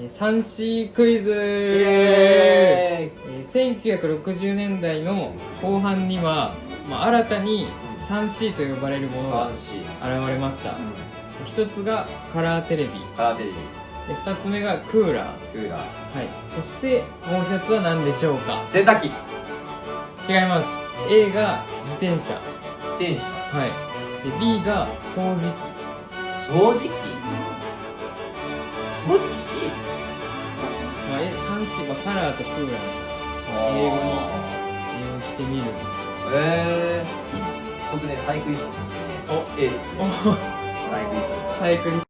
3C クイズ。1960年代の後半には、新たに 3C と呼ばれるものが現れました。一つがカラーテレビ。で、二つ目がクーラー。はい。そしてもう一つは何でしょうか？洗濯機。違います。A が自転車。はい。で、B が掃除機。掃除機 C。 3C、カラーとクーラー、英語に利用してみる。僕ね、サイクリストとしてね、A ですね。サイクリストです。サイクリスト